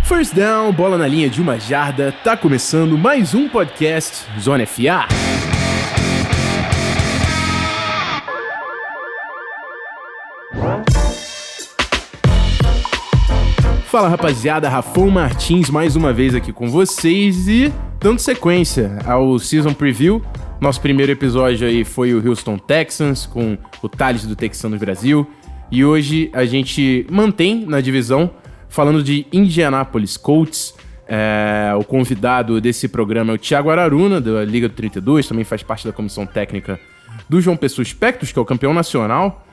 First down, bola na linha de uma jarda, tá começando mais um podcast Zona FA. Fala rapaziada, Rafão Martins mais uma vez aqui com vocês e dando sequência ao Season Preview. Nosso primeiro episódio aí foi o Houston Texans com o Thales do Texanos Brasil e hoje a gente mantém na divisão falando de Indianapolis Colts. O convidado desse programa é o Thiago Araruna, da Liga do 32, também faz parte da comissão técnica do João Pessoa Espectros, que é o campeão nacional.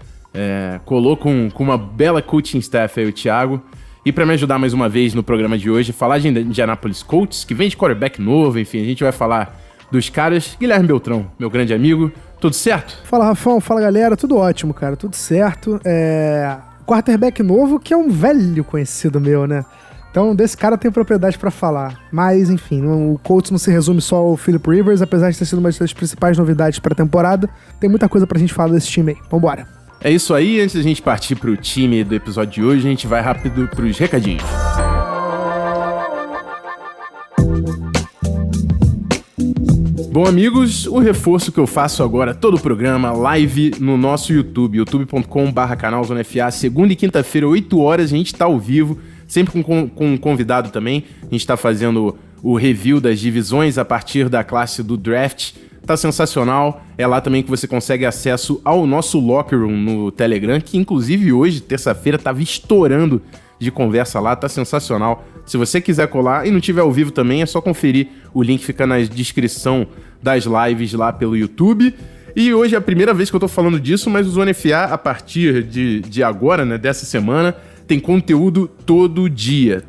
Colou com uma bela coaching staff aí o Thiago. E para me ajudar mais uma vez no programa de hoje, falar de Indianapolis Colts, que vem de quarterback novo, enfim, a gente vai falar dos caras. Guilherme Beltrão, meu grande amigo, tudo certo? Fala Rafão, fala galera, tudo ótimo, cara, tudo certo. Quarterback novo, que é um velho conhecido meu, né? Então, desse cara eu tenho propriedade pra falar. Mas, enfim, o Colts não se resume só ao Philip Rivers, apesar de ter sido uma das principais novidades pra temporada. Tem muita coisa pra gente falar desse time aí. Vambora. É isso aí, antes da gente partir pro time do episódio de hoje, a gente vai rápido pros recadinhos. Bom, amigos, o reforço que eu faço agora, todo o programa, live no nosso YouTube, youtube.com/canal Zona FA, segunda e quinta-feira, 8 horas, a gente tá ao vivo, sempre com um convidado também. A gente tá fazendo o review das divisões a partir da classe do draft. Tá sensacional, é lá também que você consegue acesso ao nosso Locker Room no Telegram, que inclusive hoje, terça-feira, tava estourando de conversa lá, tá sensacional. Se você quiser colar e não tiver ao vivo também, é só conferir, o link fica na descrição das lives lá pelo YouTube. E hoje é a primeira vez que eu tô falando disso, mas o Zona FA, a partir de agora, né, dessa semana, tem conteúdo todo dia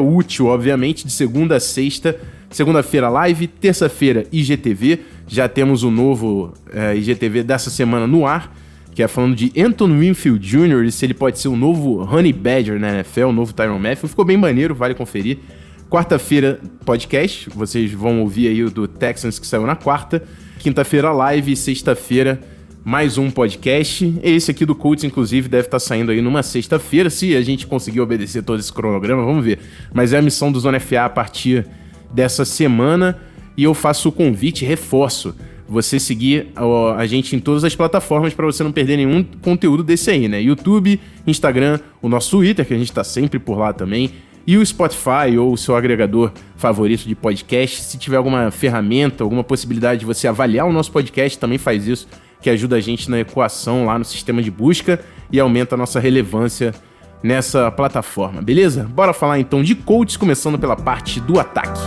útil, obviamente, de segunda a sexta. Segunda-feira live, terça-feira IGTV, já temos o novo IGTV dessa semana no ar, que é falando de Anton Winfield Jr., e se ele pode ser o novo Honey Badger na NFL, o novo Tyrann Mathieu. Ficou bem maneiro, vale conferir. Quarta-feira, podcast, vocês vão ouvir aí o do Texans que saiu na quarta. Quinta-feira, live, sexta-feira, mais um podcast. Esse aqui do Colts, inclusive, deve estar saindo aí numa sexta-feira, se a gente conseguir obedecer todo esse cronograma, vamos ver. Mas é a missão do Zona FA a partir dessa semana, e eu faço o convite, reforço, você seguir a gente em todas as plataformas para você não perder nenhum conteúdo desse aí, né? YouTube, Instagram, o nosso Twitter, que a gente tá sempre por lá também, e o Spotify ou o seu agregador favorito de podcast. Se tiver alguma ferramenta, alguma possibilidade de você avaliar o nosso podcast, também faz isso, que ajuda a gente na equação lá no sistema de busca e aumenta a nossa relevância nessa plataforma, beleza? Bora falar então de Colts, começando pela parte do ataque.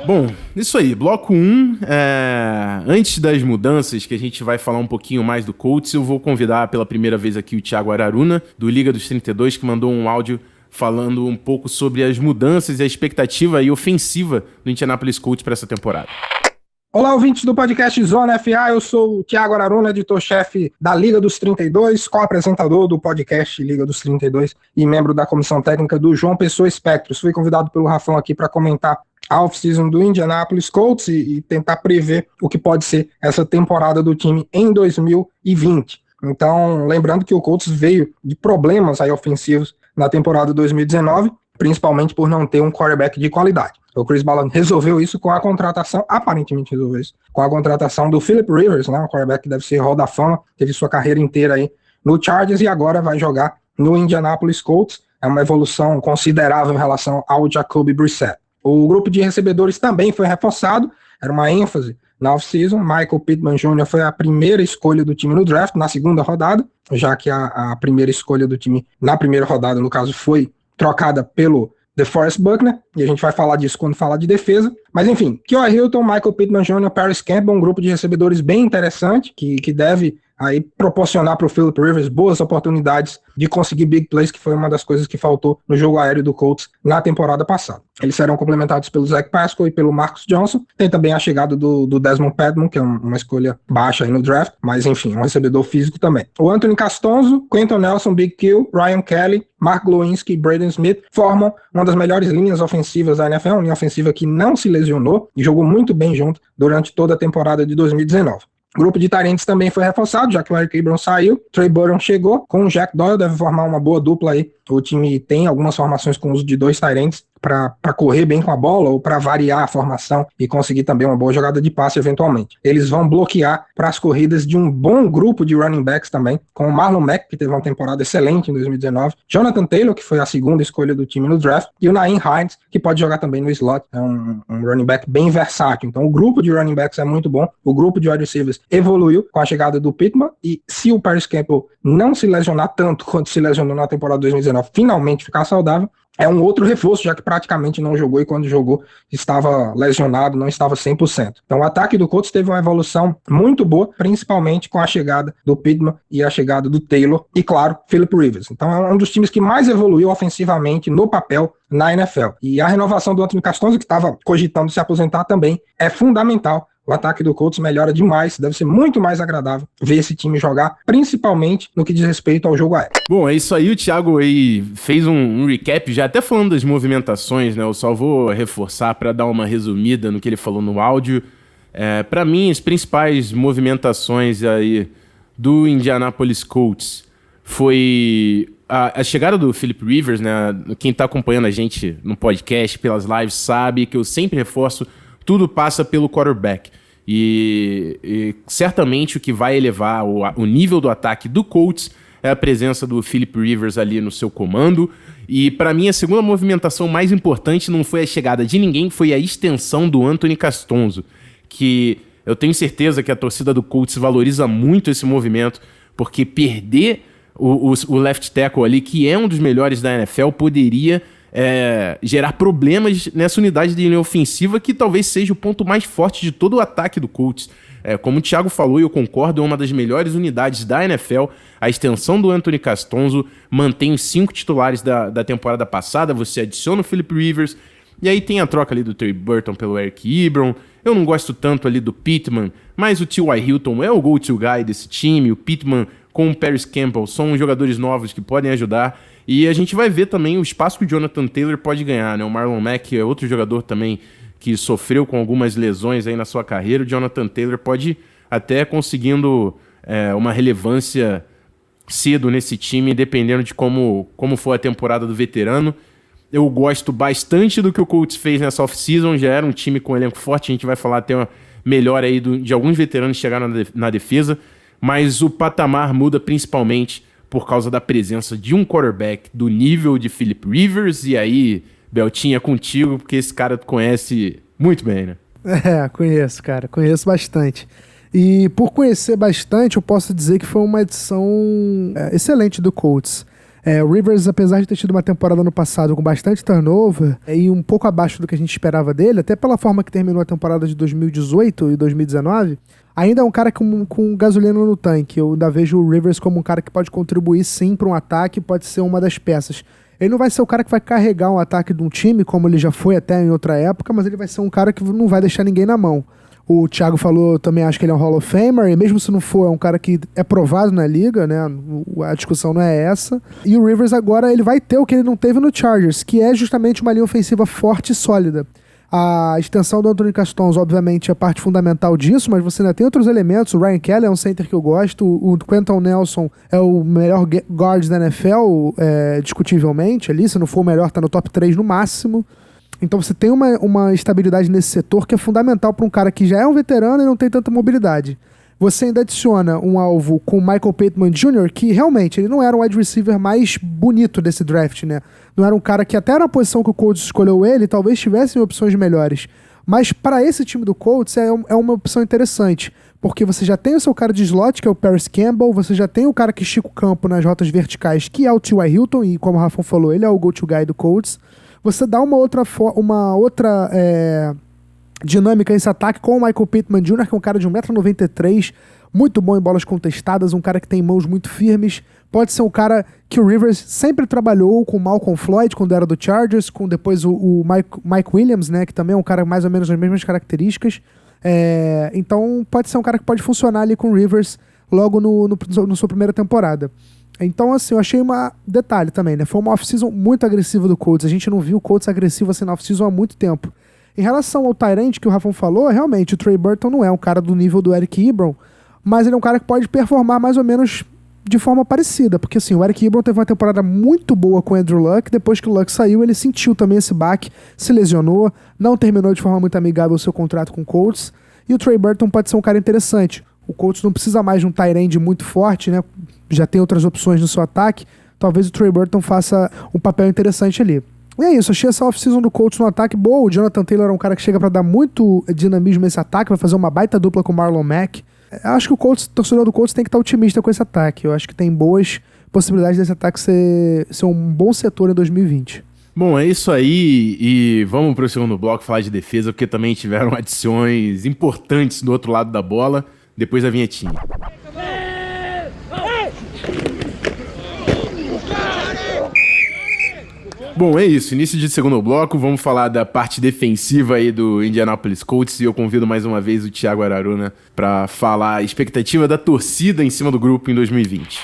Bom, isso aí, bloco 1, antes das mudanças, que a gente vai falar um pouquinho mais do Colts, eu vou convidar pela primeira vez aqui o Thiago Araruna, do Liga dos 32, que mandou um áudio falando um pouco sobre as mudanças e a expectativa aí ofensiva do Indianapolis Colts para essa temporada. Olá, ouvintes do podcast Zona FA, eu sou o Thiago Araruna, editor-chefe da Liga dos 32, co-apresentador do podcast Liga dos 32 e membro da comissão técnica do João Pessoa Espectros. Fui convidado pelo Rafão aqui para comentar a off-season do Indianapolis Colts e tentar prever o que pode ser essa temporada do time em 2020. Então, lembrando que o Colts veio de problemas aí ofensivos na temporada 2019, principalmente por não ter um quarterback de qualidade. O Chris Ballard resolveu isso com a contratação, aparentemente resolveu isso, com a contratação do Philip Rivers, né, um quarterback que deve ser Hall da Fama, teve sua carreira inteira aí no Chargers e agora vai jogar no Indianapolis Colts. É uma evolução considerável em relação ao Jacoby Brissett. O grupo de recebedores também foi reforçado, era uma ênfase na off-season. Michael Pittman Jr. foi a primeira escolha do time no draft, na segunda rodada, já que a primeira escolha do time na primeira rodada, no caso, foi trocada pelo DeForest Buckner, e a gente vai falar disso quando falar de defesa. Mas enfim, Kyo Hilton, Michael Pittman Jr., Paris Campbell, um grupo de recebedores bem interessante, que deve aí proporcionar para o Philip Rivers boas oportunidades de conseguir big plays, que foi uma das coisas que faltou no jogo aéreo do Colts na temporada passada. Eles serão complementados pelo Zach Pascal e pelo Marcus Johnson. Tem também a chegada do Desmond Padman, que é uma escolha baixa aí no draft, mas enfim, um recebedor físico também. O Anthony Castonzo, Quentin Nelson, Big Kill, Ryan Kelly, Mark Glowinski e Braden Smith formam uma das melhores linhas ofensivas da NFL, uma linha ofensiva que não se lesionou e jogou muito bem junto durante toda a temporada de 2019. O grupo de tight ends também foi reforçado, já que o Eric Ebron saiu, Trey Burton chegou, com o Jack Doyle deve formar uma boa dupla aí. O time tem algumas formações com o uso de 2 tight ends para correr bem com a bola ou para variar a formação e conseguir também uma boa jogada de passe eventualmente. Eles vão bloquear para as corridas de um bom grupo de running backs também, com o Marlon Mack, que teve uma temporada excelente em 2019, Jonathan Taylor, que foi a segunda escolha do time no draft, e o Nyheim Hines, que pode jogar também no slot, é um running back bem versátil. Então o grupo de running backs é muito bom, o grupo de wide receivers evoluiu com a chegada do Pittman, e se o Paris Campbell não se lesionar tanto quanto se lesionou na temporada 2019, finalmente ficar saudável, é um outro reforço, já que praticamente não jogou e quando jogou estava lesionado, não estava 100%. Então o ataque do Colts teve uma evolução muito boa, principalmente com a chegada do Pittman e a chegada do Taylor e, claro, Philip Rivers. Então é um dos times que mais evoluiu ofensivamente no papel na NFL. E a renovação do Anthony Castonzo, que estava cogitando se aposentar também, é fundamental. O ataque do Colts melhora demais, deve ser muito mais agradável ver esse time jogar, principalmente no que diz respeito ao jogo aéreo. Bom, é isso aí, o Thiago aí fez um recap, já até falando das movimentações, né? Eu só vou reforçar para dar uma resumida no que ele falou no áudio. Para mim, as principais movimentações aí do Indianapolis Colts foi a chegada do Philip Rivers, né? Quem tá acompanhando a gente no podcast, pelas lives, sabe que eu sempre reforço: tudo passa pelo quarterback. E certamente o que vai elevar o nível do ataque do Colts é a presença do Philip Rivers ali no seu comando. E para mim a segunda movimentação mais importante não foi a chegada de ninguém, foi a extensão do Anthony Castonzo, que eu tenho certeza que a torcida do Colts valoriza muito esse movimento, porque perder o left tackle ali, que é um dos melhores da NFL, poderia gerar problemas nessa unidade de linha ofensiva, que talvez seja o ponto mais forte de todo o ataque do Colts. Como o Thiago falou, e eu concordo, é uma das melhores unidades da NFL. A extensão do Anthony Castonzo mantém os 5 titulares da temporada passada, você adiciona o Philip Rivers, e aí tem a troca ali do Trey Burton pelo Eric Ebron. Eu não gosto tanto ali do Pittman, mas o T.Y. Hilton é o go-to guy desse time. O Pittman com o Paris Campbell são jogadores novos que podem ajudar. E a gente vai ver também o espaço que o Jonathan Taylor pode ganhar, né? O Marlon Mack é outro jogador também que sofreu com algumas lesões aí na sua carreira. O Jonathan Taylor pode até conseguindo uma relevância cedo nesse time, dependendo de como for a temporada do veterano. Eu gosto bastante do que o Colts fez nessa off-season, já era um time com elenco forte, a gente vai falar até melhor aí de alguns veteranos chegaram na defesa, mas o patamar muda principalmente por causa da presença de um quarterback do nível de Philip Rivers. E aí, Beltinha, contigo, porque esse cara tu conhece muito bem, né? Conheço, cara, conheço bastante. E por conhecer bastante, eu posso dizer que foi uma edição excelente do Colts. O Rivers, apesar de ter tido uma temporada no passado com bastante turnover e um pouco abaixo do que a gente esperava dele, até pela forma que terminou a temporada de 2018 e 2019, ainda é um cara com gasolina no tanque. Eu ainda vejo o Rivers como um cara que pode contribuir sim para um ataque, pode ser uma das peças. Ele não vai ser o cara que vai carregar um ataque de um time, como ele já foi até em outra época, mas ele vai ser um cara que não vai deixar ninguém na mão. O Thiago falou, também acho que ele é um Hall of Famer, e mesmo se não for, é um cara que é provado na liga, né? A discussão não é essa. E o Rivers agora, ele vai ter o que ele não teve no Chargers, que é justamente uma linha ofensiva forte e sólida. A extensão do Anthony Castonzo, obviamente, é parte fundamental disso, mas você ainda tem outros elementos. O Ryan Kelly é um center que eu gosto, o Quentin Nelson é o melhor guard da NFL, discutivelmente, ali, se não for o melhor, tá no top 3 no máximo. Então você tem uma estabilidade nesse setor que é fundamental para um cara que já é um veterano e não tem tanta mobilidade. Você ainda adiciona um alvo com o Michael Pittman Jr., que realmente ele não era o wide receiver mais bonito desse draft, né? Não era um cara que até na posição que o Colts escolheu ele, talvez tivessem opções melhores. Mas para esse time do Colts é uma opção interessante, porque você já tem o seu cara de slot, que é o Paris Campbell, você já tem o cara que estica o campo nas rotas verticais, que é o T.Y. Hilton, e como o Rafão falou, ele é o go-to guy do Colts. Você dá uma outra dinâmica a esse ataque com o Michael Pittman Jr., que é um cara de 1,93 m, muito bom em bolas contestadas, um cara que tem mãos muito firmes. Pode ser um cara que o Rivers sempre trabalhou com o Malcolm Floyd, quando era do Chargers, com depois o Mike Williams, né, que também é um cara mais ou menos das mesmas características. Então pode ser um cara que pode funcionar ali com o Rivers logo na sua primeira temporada. Então, assim, eu achei detalhe também, né? Foi uma off-season muito agressiva do Colts. A gente não viu o Colts agressivo assim na off-season há muito tempo. Em relação ao tight end que o Rafão falou, realmente, o Trey Burton não é um cara do nível do Eric Ebron, mas ele é um cara que pode performar mais ou menos de forma parecida, porque assim, o Eric Ebron teve uma temporada muito boa com o Andrew Luck, depois que o Luck saiu, ele sentiu também esse baque, se lesionou, não terminou de forma muito amigável o seu contrato com o Colts, e o Trey Burton pode ser um cara interessante. O Colts não precisa mais de um tight end muito forte, né? Já tem outras opções no seu ataque. Talvez o Trey Burton faça um papel interessante ali. E é isso, achei essa off-season do Colts no ataque boa. O Jonathan Taylor é um cara que chega pra dar muito dinamismo nesse ataque, vai fazer uma baita dupla com o Marlon Mack. Acho que o torcedor do Colts tem que estar otimista com esse ataque. Eu acho que tem boas possibilidades desse ataque ser um bom setor em 2020. Bom, é isso aí, e vamos pro segundo bloco falar de defesa, porque também tiveram adições importantes do outro lado da bola. Depois da vinhetinha. Bom, é isso. Início de segundo bloco. Vamos falar da parte defensiva aí do Indianapolis Colts. E eu convido mais uma vez o Thiago Araruna para falar a expectativa da torcida em cima do grupo em 2020.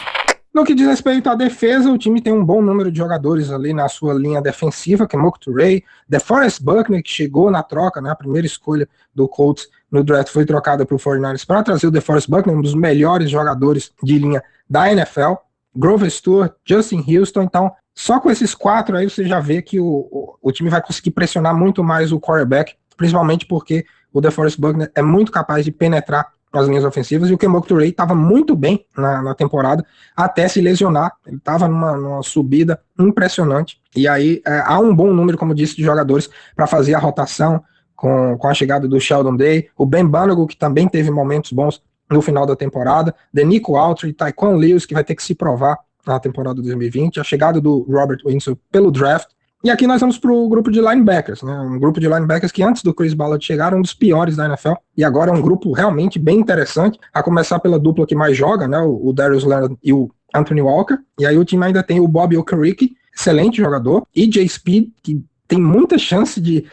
No que diz respeito à defesa, o time tem um bom número de jogadores ali na sua linha defensiva, que é Mock Turei, DeForest Buckner, que chegou na troca, né, a primeira escolha do Colts no draft foi trocada para o 49ers para trazer o DeForest Buckner, um dos melhores jogadores de linha da NFL, Grover Stewart, Justin Houston. Então, só com esses 4 aí você já vê que o time vai conseguir pressionar muito mais o quarterback, principalmente porque o DeForest Buckner é muito capaz de penetrar as linhas ofensivas, e o Kemok Turei estava muito bem na temporada, até se lesionar. Ele estava numa subida impressionante, e aí há um bom número, como disse, de jogadores para fazer a rotação com a chegada do Sheldon Day, o Ben Banogu, que também teve momentos bons no final da temporada, Denico Autry, Tyquan Lewis, que vai ter que se provar na temporada de 2020, a chegada do Robert Winslow pelo draft. E aqui nós vamos para o grupo de linebackers, né? Um grupo de linebackers que antes do Chris Ballard chegar era um dos piores da NFL, e agora é um grupo realmente bem interessante, a começar pela dupla que mais joga, né? O Darius Leonard e o Anthony Walker, e aí o time ainda tem o Bobby Okereke, excelente jogador, e Jay Speed, que teria muita chance de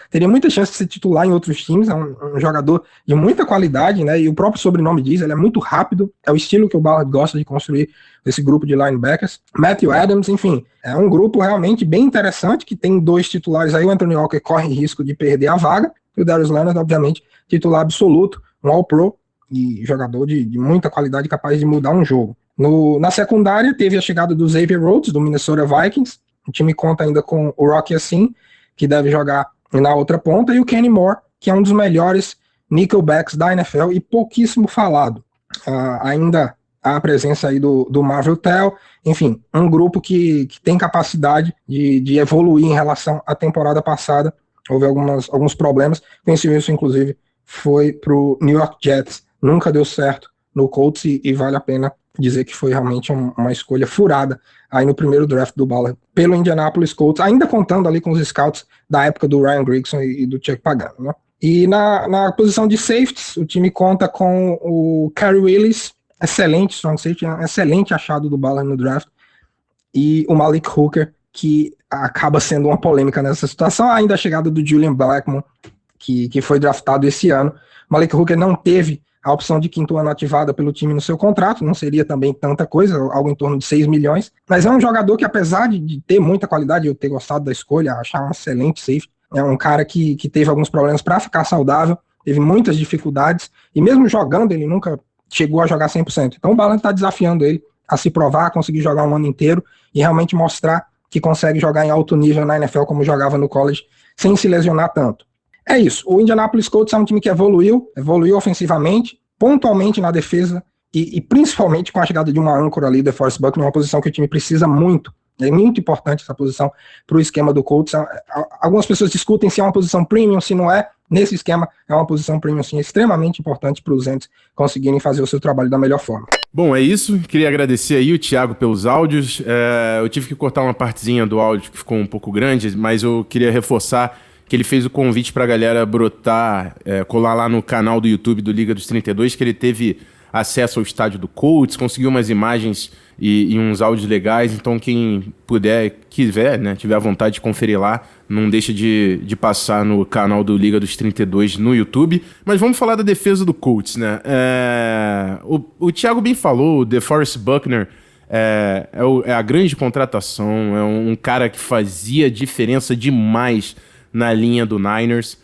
ser titular em outros times, é um jogador de muita qualidade, né? E o próprio sobrenome diz, ele é muito rápido, é o estilo que o Ballard gosta de construir esse grupo de linebackers. Matthew Adams, enfim, é um grupo realmente bem interessante, que tem 2 titulares aí. O Anthony Walker corre risco de perder a vaga, e o Darius Leonard, obviamente, titular absoluto, um All-Pro e jogador de muita qualidade, capaz de mudar um jogo. Na secundária, teve a chegada do Xavier Rhodes, do Minnesota Vikings. O time conta ainda com o Rocky Assim, que deve jogar na outra ponta, e o Kenny Moore, que é um dos melhores nickelbacks da NFL e pouquíssimo falado. Ainda há a presença aí do Marvel Tell, enfim, um grupo que tem capacidade de evoluir em relação à temporada passada. Houve alguns problemas, pensei isso inclusive foi para o New York Jets, nunca deu certo no Colts, e vale a pena dizer que foi realmente uma escolha furada aí no primeiro draft do Ballard pelo Indianapolis Colts, ainda contando ali com os scouts da época do Ryan Grigson e do Chuck Pagano, né? E na posição de safeties, o time conta com o Cary Willis, excelente strong safety, excelente achado do Ballard no draft, e o Malik Hooker, que acaba sendo uma polêmica nessa situação, ainda a chegada do Julian Blackmon, que foi draftado esse ano. O Malik Hooker não teve a opção de 5º ano ativada pelo time no seu contrato, não seria também tanta coisa, algo em torno de 6 milhões, mas é um jogador que, apesar de ter muita qualidade, eu ter gostado da escolha, achar um excelente safety, é um cara que teve alguns problemas para ficar saudável, teve muitas dificuldades, e mesmo jogando, ele nunca chegou a jogar 100%. Então o Ballard está desafiando ele a se provar, a conseguir jogar um ano inteiro, e realmente mostrar que consegue jogar em alto nível na NFL, como jogava no college, sem se lesionar tanto. É isso, o Indianapolis Colts é um time que evoluiu ofensivamente, pontualmente na defesa, e principalmente com a chegada de uma âncora ali, DeForest Buckner, uma posição que o time precisa muito. É muito importante essa posição para o esquema do Colts. Algumas pessoas discutem se é uma posição premium, se não é. Nesse esquema, é uma posição premium, sim, extremamente importante para os Ents conseguirem fazer o seu trabalho da melhor forma. Bom, é isso. Queria agradecer aí o Thiago pelos áudios. Eu tive que cortar uma partezinha do áudio que ficou um pouco grande, mas eu queria reforçar que ele fez o convite para a galera brotar, colar lá no canal do YouTube do Liga dos 32, que ele teve acesso ao estádio do Colts, conseguiu umas imagens e uns áudios legais, então quem quiser, né, tiver a vontade de conferir lá, não deixa de passar no canal do Liga dos 32 no YouTube. Mas vamos falar da defesa do Colts, né? O Thiago bem falou, o DeForest Buckner é a grande contratação, é um cara que fazia diferença demais na linha do Niners.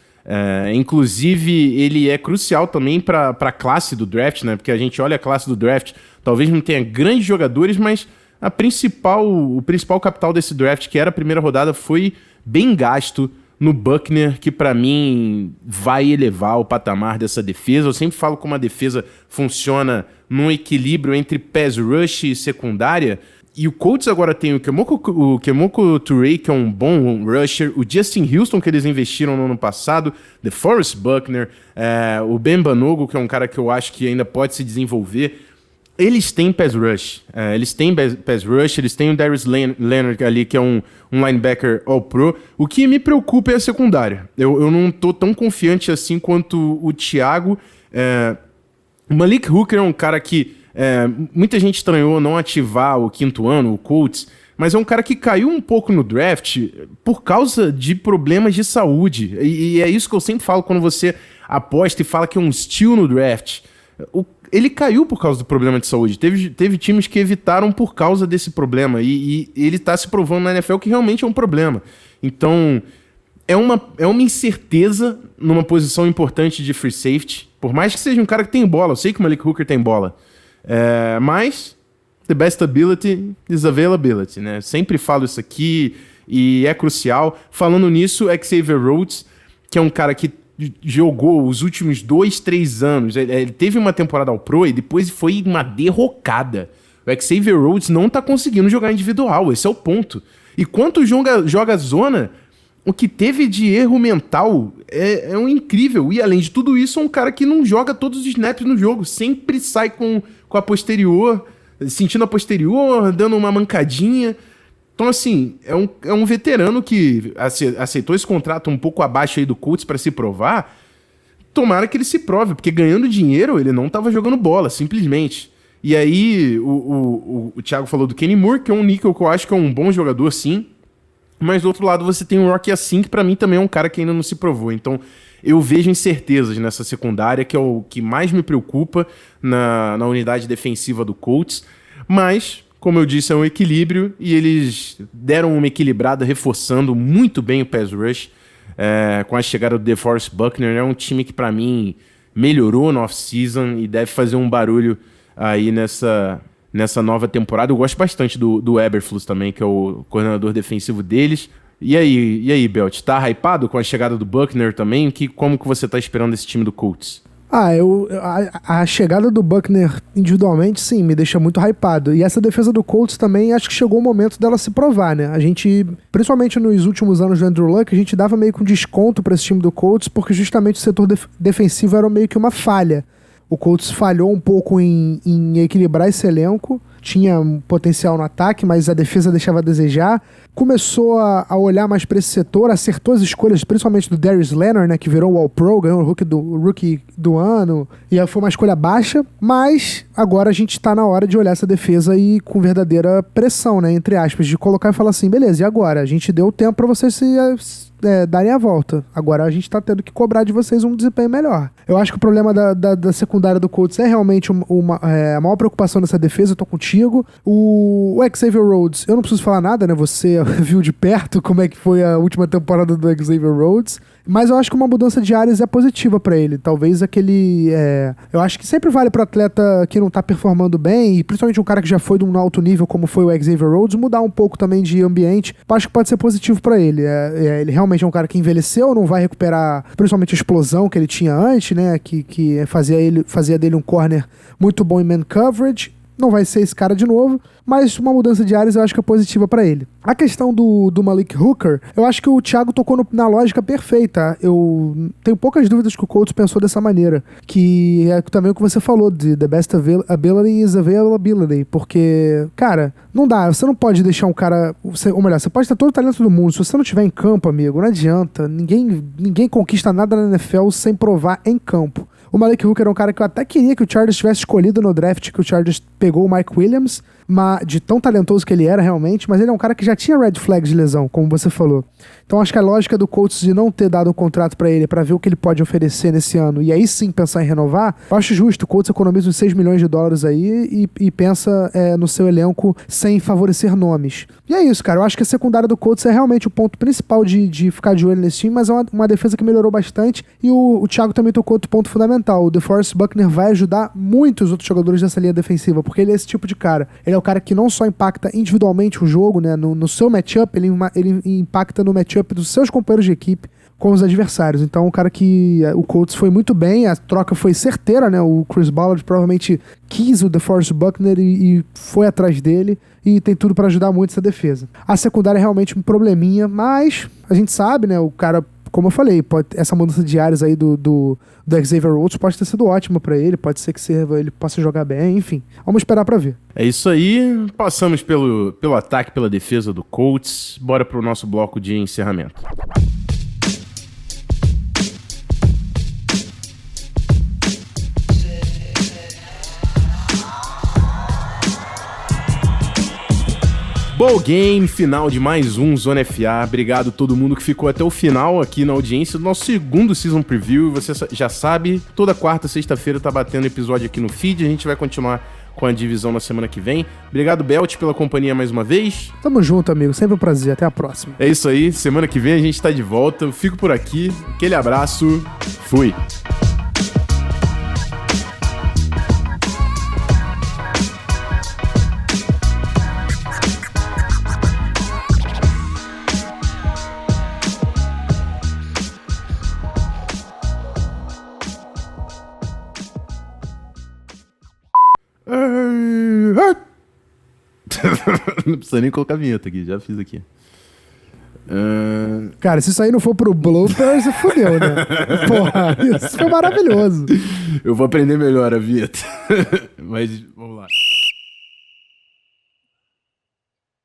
Inclusive, ele é crucial também para a classe do draft, né? Porque a gente olha a classe do draft, talvez não tenha grandes jogadores, mas o principal capital desse draft, que era a primeira rodada, foi bem gasto no Buckner, que para mim vai elevar o patamar dessa defesa. Eu sempre falo como a defesa funciona num equilíbrio entre pass rush e secundária. E o Colts agora tem o Kemoko Turay, que é um bom rusher, o Justin Houston, que eles investiram no ano passado, DeForest Buckner, o Ben Banogo, que é um cara que eu acho que ainda pode se desenvolver. Eles têm pass rush, eles têm o Darius Leonard ali, que é um linebacker all-pro. O que me preocupa é a secundária. Eu não tô tão confiante assim quanto o Thiago. O Malik Hooker é um cara que muita gente estranhou não ativar o quinto ano, o Colts, mas é um cara que caiu um pouco no draft por causa de problemas de saúde. E é isso que eu sempre falo quando você aposta e fala que é um steal no draft. Ele caiu por causa do problema de saúde. Teve times que evitaram por causa desse problema. E ele tá se provando na NFL que realmente é um problema. Então, é uma incerteza numa posição importante de free safety. Por mais que seja um cara que tem bola. Eu sei que o Malik Hooker tem bola. Mas the best ability is availability, né? Sempre falo isso aqui e é crucial. Falando nisso, Xavier Rhodes, que é um cara que jogou os últimos 2-3 anos. Ele teve uma temporada ao Pro e depois foi uma derrocada. O Xavier Rhodes não tá conseguindo jogar individual, esse é o ponto. E quanto joga zona, o que teve de erro mental é um incrível. E além de tudo isso, é um cara que não joga todos os snaps no jogo. Sempre sai com a posterior, sentindo a posterior, dando uma mancadinha. Então, assim, é um veterano que aceitou esse contrato um pouco abaixo aí do Colts para se provar. Tomara que ele se prove, porque ganhando dinheiro ele não estava jogando bola, simplesmente. E aí o Thiago falou do Kenny Moore, que é um níquel que eu acho que é um bom jogador, sim. Mas do outro lado você tem o Rocky Ya-Sin, que pra mim também é um cara que ainda não se provou. Então eu vejo incertezas nessa secundária, que é o que mais me preocupa na unidade defensiva do Colts. Mas, como eu disse, é um equilíbrio e eles deram uma equilibrada, reforçando muito bem o pass rush. Com a chegada do DeForest Buckner, é um time que pra mim melhorou no off-season e deve fazer um barulho aí nessa nova temporada. Eu gosto bastante do Eberflus também, que é o coordenador defensivo deles. E aí, Belt, tá hypado com a chegada do Buckner também? Como que você tá esperando esse time do Colts? A chegada do Buckner individualmente, sim, me deixa muito hypado. E essa defesa do Colts também, acho que chegou o momento dela se provar, né? A gente, principalmente nos últimos anos do Andrew Luck, a gente dava meio que um desconto pra esse time do Colts, porque justamente o setor defensivo era meio que uma falha. O Colts falhou um pouco em equilibrar esse elenco, tinha um potencial no ataque, mas a defesa deixava a desejar. Começou a olhar mais para esse setor, acertou as escolhas, principalmente do Darius Leonard, né, que virou o All-Pro, ganhou o Rookie do ano, e foi uma escolha baixa, mas agora a gente tá na hora de olhar essa defesa e com verdadeira pressão, né, entre aspas, de colocar e falar assim, beleza, e agora? A gente deu tempo para vocês darem a volta. Agora a gente tá tendo que cobrar de vocês um desempenho melhor. Eu acho que o problema da secundária do Colts é realmente a maior preocupação dessa defesa, eu tô contigo. O Xavier Rhodes, eu não preciso falar nada, né? Você viu de perto como é que foi a última temporada do Xavier Rhodes. Mas eu acho que uma mudança de áreas é positiva pra ele. Talvez aquele... eu acho que sempre vale pro atleta que não tá performando bem, e principalmente um cara que já foi de um alto nível, como foi o Xavier Rhodes, mudar um pouco também de ambiente. Eu acho que pode ser positivo pra ele. Ele realmente é um cara que envelheceu, não vai recuperar principalmente a explosão que ele tinha antes, né? Que fazia dele um corner muito bom em man coverage. Não vai ser esse cara de novo, mas uma mudança de áreas eu acho que é positiva pra ele. A questão do Malik Hooker, eu acho que o Thiago tocou na lógica perfeita. Eu tenho poucas dúvidas que o Colts pensou dessa maneira, que é também o que você falou, de the best ability is availability, porque, cara, não dá, você não pode deixar um cara, ou melhor, você pode ter todo o talento do mundo, se você não tiver em campo, amigo, não adianta, ninguém conquista nada na NFL sem provar em campo. O Malik Hooker é um cara que eu até queria que o Chargers tivesse escolhido no draft, que o Chargers pegou o Mike Williams, de tão talentoso que ele era realmente, mas ele é um cara que já tinha red flags de lesão, como você falou. Então acho que a lógica do Colts de não ter dado um contrato pra ele, pra ver o que ele pode oferecer nesse ano, e aí sim pensar em renovar, eu acho justo. O Colts economiza uns $6 milhões aí e pensa no seu elenco sem favorecer nomes. E é isso, cara. Eu acho que a secundária do Colts é realmente o ponto principal de ficar de olho nesse time, mas é uma defesa que melhorou bastante, e o Thiago também tocou outro ponto fundamental. O DeForest Buckner vai ajudar muito os outros jogadores dessa linha defensiva, porque ele é esse tipo de cara. Ele é o cara que não só impacta individualmente o jogo, né, no seu matchup, ele impacta no matchup dos seus companheiros de equipe com os adversários. Então, o cara que o Colts foi muito bem, a troca foi certeira, né? O Chris Ballard provavelmente quis o DeForest Buckner e foi atrás dele, e tem tudo para ajudar muito essa defesa. A secundária é realmente um probleminha, mas a gente sabe, né? O cara, como eu falei, essa mudança de áreas aí do Xavier Rhodes pode ter sido ótima pra ele, pode ser que ele possa jogar bem, enfim. Vamos esperar pra ver. É isso aí, passamos pelo ataque, pela defesa do Colts, bora pro nosso bloco de encerramento. Bowl Game, final de mais um Zona FA. Obrigado a todo mundo que ficou até o final aqui na audiência do nosso segundo Season Preview. E você já sabe, toda quarta, sexta-feira tá batendo episódio aqui no feed. A gente vai continuar com a divisão na semana que vem. Obrigado, Belt, pela companhia mais uma vez. Tamo junto, amigo. Sempre um prazer. Até a próxima. É isso aí. Semana que vem a gente tá de volta. Eu fico por aqui. Aquele abraço. Fui. Não precisa nem colocar a vinheta aqui, já fiz aqui. Cara, se isso aí não for pro bloopers, fodeu, né? Porra, isso foi maravilhoso. Eu vou aprender melhor a vinheta. Mas vamos lá.